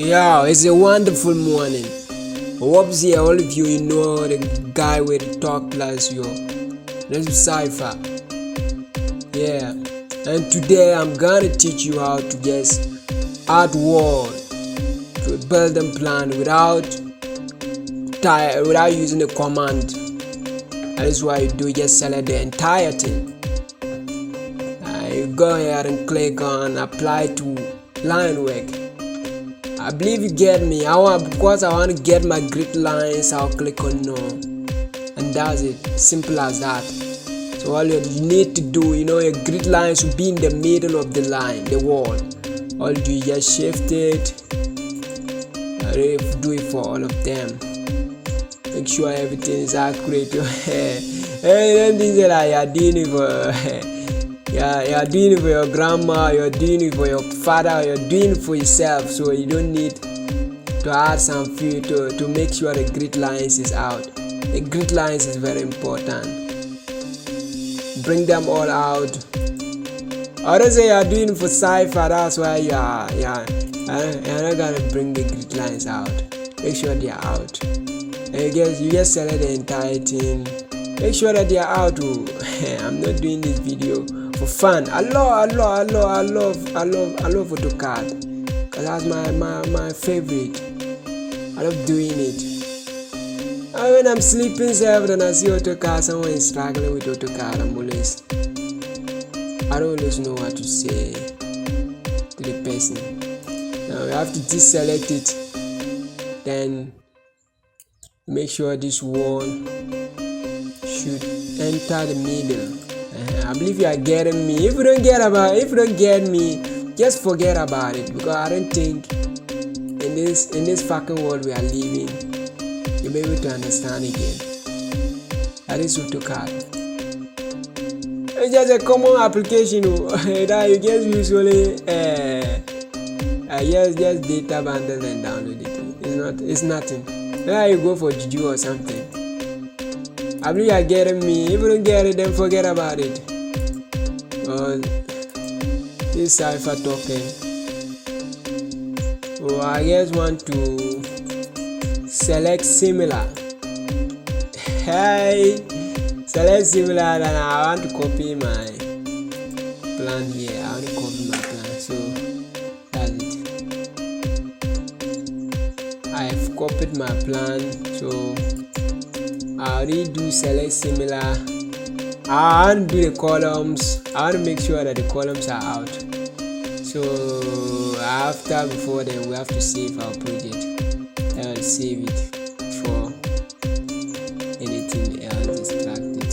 Yeah, it's a wonderful morning. Whoops, yeah, all of you know the guy with the talk plus your. This is Cypher. Yeah, and today I'm gonna teach you how to just add wall to a building plan without using the command. That is why you do just select the entire thing. You go ahead and click on apply to line work. I believe you get me. Because I want to get my grid lines, I'll click on no, and that's it. Simple as that. So all you need to do, your grid lines will be in the middle of the line, the wall. All you do is just shift it. Do it for all of them. Make sure everything is accurate. Hey, don't think that you're doing it for. You're doing it for your grandma, you're doing it for your father, you're doing it for yourself, so you don't need to add some few to make sure the grid lines is out. The grid lines is very important. Bring them all out. I don't say you're doing it for Cypher, that's why you're not gonna bring the grid lines out. Make sure they are out. And you just select the entire thing. Make sure that they are out. I'm not doing this video for fun. I love Autocad, cause that's my favorite. I love doing it. And when I'm sleeping, and I see Autocad, someone is struggling with Autocad, I don't always know what to say to the person. Now you have to deselect it, then make sure this wall should enter the middle. I believe you are getting me. If you don't get me, just forget about it, because I don't think in this fucking world we are living you'll be able to understand again. That is Autocad. It's just a common application that you just usually just data bundle and download it. It's nothing. Now you go for Juju or something. I believe you are getting me. If you don't get it, then forget about it. This Cypher token. Oh, I just want to select similar. Hey, select similar, and I want to copy my plan here. I want to copy my plan, so that's it. I have copied my plan, so I already do select similar. I want to do the columns. I want to make sure that the columns are out. So before then we have to save our project. I will save it before anything else distracted.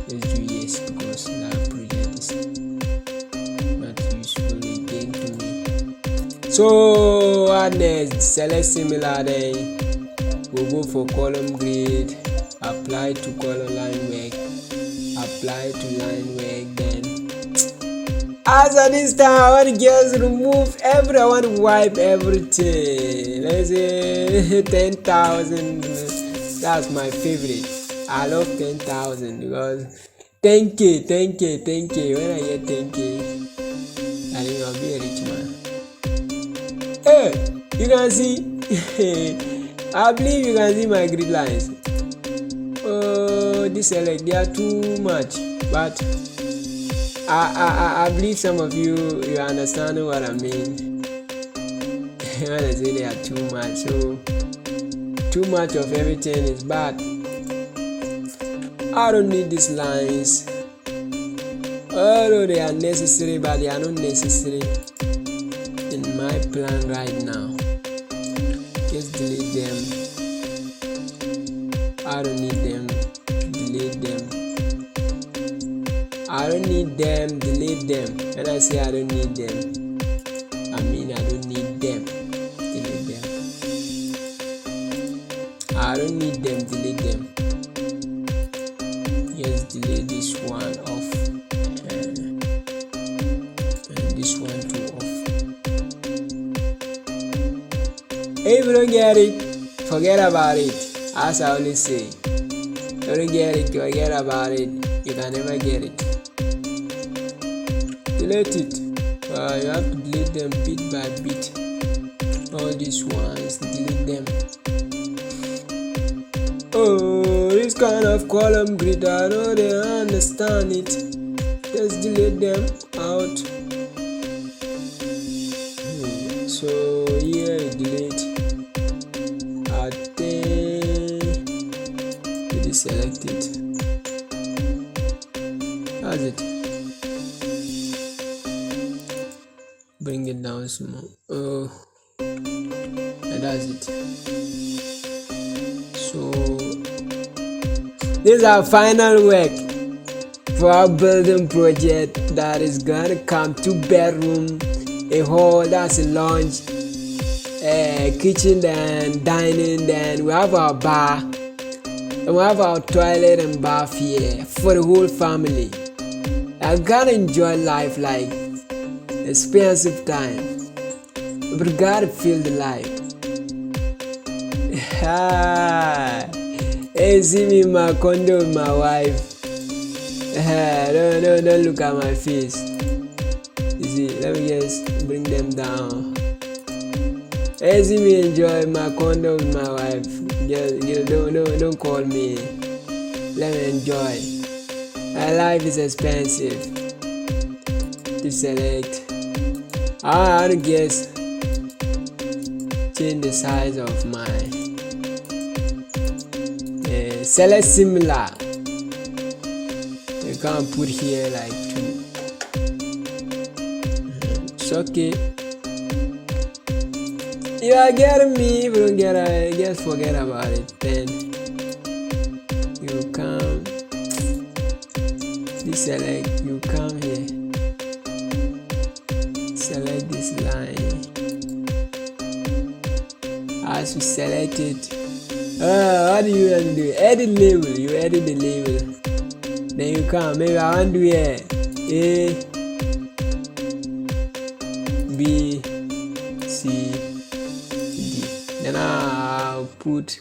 Let's do yes, because that project is not useful again to me. So what next? Select similar, then we'll go for column grid, apply to column line work, apply to line work. Then as at this time I want to just remove I want to wipe everything. Let's say 10,000. That's my favorite. I love 10,000 because 10k. When I get 10k, I think I'll be a rich man. Hey, you can see. I believe you can see my grid lines. Oh, deselect, they are too much, but I believe some of you understand what I mean. When I say they are too much, so too much of everything is bad. I don't need these lines. Although they are necessary, but they are not necessary in my plan right now. Just delete them. I don't need them. Delete them. I don't need them. Delete them. When I say I don't need them, I mean I don't need them. Delete them. I don't need them. Delete them. Yes, delete this one off. And this one too off. If you don't get it, forget about it. As I always say, don't get it, forget about it. You can never get it. Delete it. You have to delete them bit by bit. all these ones, delete them. Oh, this kind of column grid, I know they understand it. Just delete them out. So here you delete. I think you deselect it. That's it. Bring it down small. Oh, and that's it. So this is our final work for our building project that is gonna come 2-bedroom, a hall, that's a lounge, kitchen, then dining, then we have our bar, and we have our toilet and bath here for the whole family. I gotta enjoy life like expensive time, but gotta feel the life. Hey, see me in my condo with my wife. Don't look at my face. You see, let me just bring them down. Hey, see me enjoy my condo with my wife. Just don't call me. Let me enjoy. My life is expensive. Deselect. I want to guess. Change the size of my. Select similar. You can't put here like 2. It's okay. You are getting me. If you don't get it, just forget about it. Then you come. Deselect. You come here. Select this line. As you select it. What do you want to do? Edit label. You edit the label. Then you come. Maybe I want to do here A, B, C, D. Then I'll put